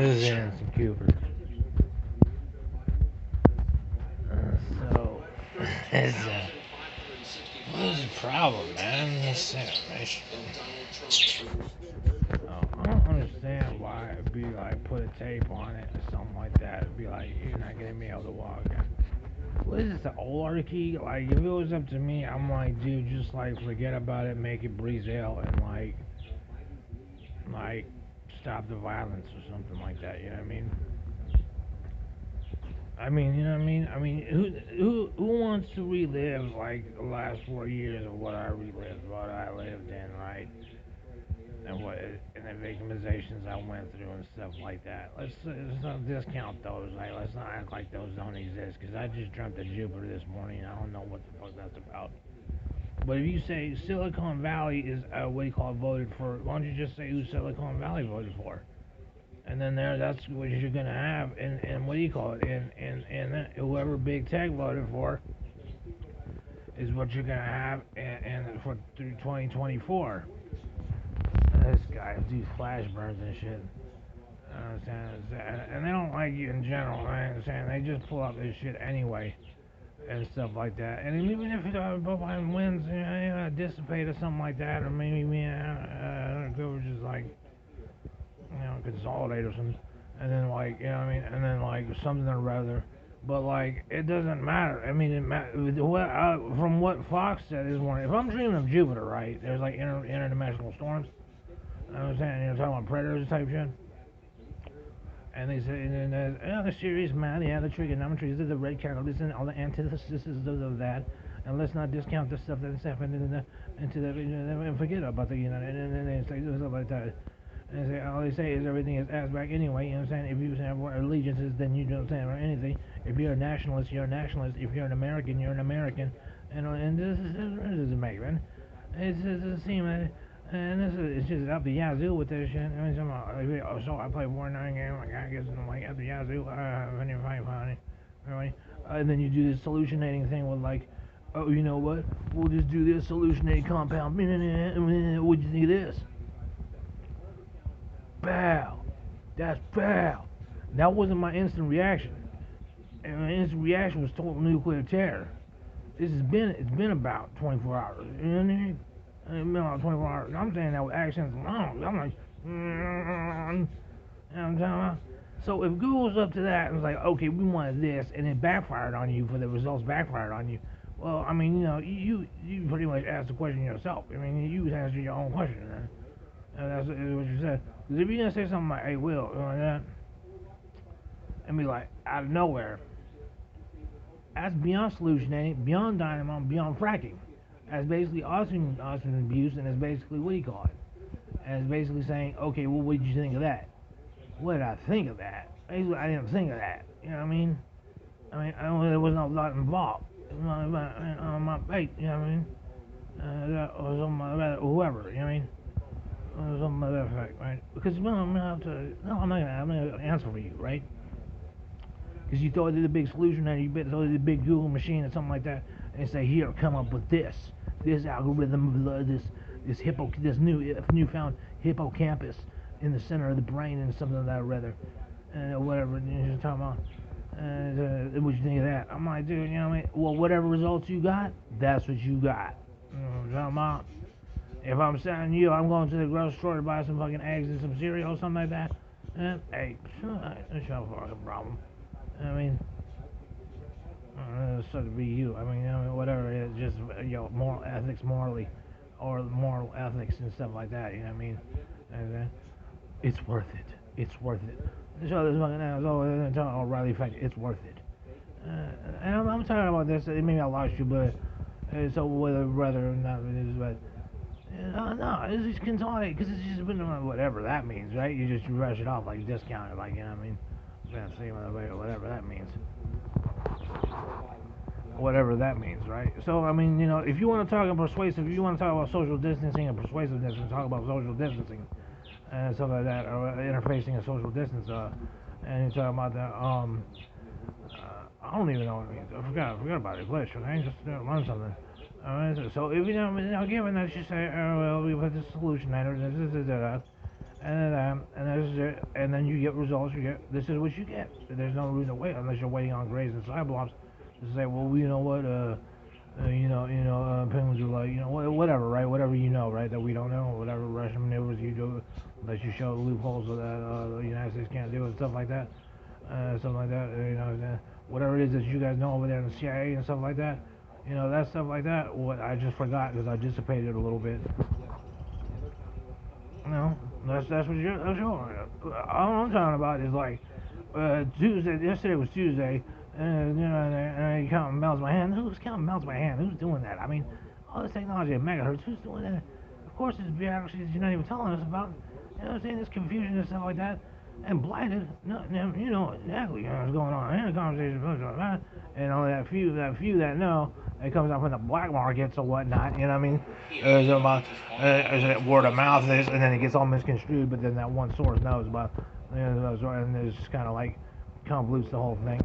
This is Anderson Cooper. So, it's, what's the problem, man? This situation. I don't understand why it'd be like put a tape on it or something like that. It'd be like, you're not gonna be able to walk. What is this, the oligarchy? Like, if it was up to me, I'm like, dude, just like forget about it, make it Brazil, and like, stop the violence or something like that. You know what I mean? You know what I mean? Who wants to relive like the last 4 years of what I relived, what I lived in, right? And the victimizations I went through and stuff like that. Let's not discount those. Like, let's not act like those don't exist. Cause I just dreamt of Jupiter this morning. I don't know what the fuck that's about. But if you say Silicon Valley is what do you call it, voted for, why don't you just say who Silicon Valley voted for? And then that's what you're gonna have, and what do you call it? And whoever big tech voted for is what you're gonna have, and for through 2024. This guy, these flash burns and shit. And they don't like you in general. I understand. They just pull up this shit anyway and stuff like that. And even if Biden wins, dissipate or something like that, or maybe go just like consolidate or something, and then like and then like something or rather. But like it doesn't matter. I mean, from what Fox said this morning, if I'm dreaming of Jupiter, right? There's like interdimensional storms. I understand. You're talking about predators type shit. And they say, the serious man, the trigonometry, the red calculus, and all the antithesis of that. And let's not discount the stuff that's happened into the, and forget about the, and they say stuff like that. And say, all they say is everything is ass back anyway. You know what I'm saying? If you have allegiances, then you don't stand for anything. If you're a nationalist, you're a nationalist. If you're an American, you're an American. And this is make, man. It doesn't seem that. And this is it's just up the yazoo with this shit. I mean, so I play War 9 game. I guess I'm like up the yazoo. When you're fine, funny, really. And then you do this solutionating thing with like, oh, you know what? We'll just do this solutionating compound. What'd you think of this? Bow. That's bow. That wasn't my instant reaction. And my instant reaction was total nuclear terror. It's been about 24 hours. You know what I mean? It's been about 24 hours. I'm saying that with accents alone. I'm like, you know what I'm talking about? So if Google's up to that and it's like, okay, we wanted this, and it backfired on you, for the results backfired on you. Well, I mean, you pretty much asked the question yourself. I mean, you answered your own question, man. And that's what you said. Because if you're gonna say something like, "Hey, Will," like that, and be like out of nowhere, that's beyond solutionating, beyond dynamo, beyond fracking. That's basically Austin abuse, and it's basically what do you call it? And it's basically saying, okay, well, what did you think of that? What did I think of that? Basically, I didn't think of that. You know what I mean? There was no lot involved. It was not about my fate. You know what I mean? Or something, whoever. You know what I mean? Or something like that effect, right? Because I'm gonna have to. No, I'm not gonna answer for you, right? Because you throw it in a big solution and you throw it in a big Google machine or something like that, and say, here, come up with this algorithm, this newfound hippocampus in the center of the brain and something of that rather, and whatever you're talking about. What you think of that? I'm like, dude, you know what I mean? Well, whatever results you got, that's what you got. You know what I'm talking about? If I'm sending you, I'm going to the grocery store to buy some fucking eggs and some cereal or something like that. Hey, that's your fucking problem. I mean, so to be you. Whatever it is, just moral ethics, morally, or moral ethics and stuff like that. You know what I mean? And, it's worth it. It's worth it. So this fucking O'Reilly fact. It's worth it. And I'm talking about this. Maybe I lost you, but so whether or not it is, but no, it's just consolidate because it's just been whatever that means, right? You just brush it off like discount it, like you know what I mean? Whatever that means. Whatever that means, right? So I mean, if you want to talk about persuasive, if you want to talk about social distancing and persuasiveness, and talk about social distancing and stuff like that, or interfacing a social distance, and you're talking about that, I don't even know what it means. I forgot about it. Glitch. Okay, just learn something. Alright, so if given that you say, oh well, we put this solution in, and then you get results. You get this is what you get. There's no reason to wait unless you're waiting on grades and side blocks to say, well, you know what, penguins are like, whatever, right? Whatever right? That we don't know, whatever Russian maneuvers you do, unless you show loopholes so that the United States can't do it, stuff like that, whatever it is that you guys know over there in the CIA and stuff like that, that stuff like that. What I just forgot because I dissipated a little bit. No, that's what you're. That's your. All I'm talking about is like Tuesday. Yesterday was Tuesday, and and you count miles by hand. Who's counting miles by hand? Who's doing that? I mean, all this technology at megahertz. Who's doing that? Of course, it's bureaucracies you're not even telling us about. You know what I'm saying? This confusion and stuff like that, and blinded. No, you know exactly what's going on in the conversation, and only that few that know. It comes up in the black markets or whatnot. You know what I mean? About word of mouth is, and then it gets all misconstrued. But then that one source knows about, and it's just kind of like convolutes the whole thing.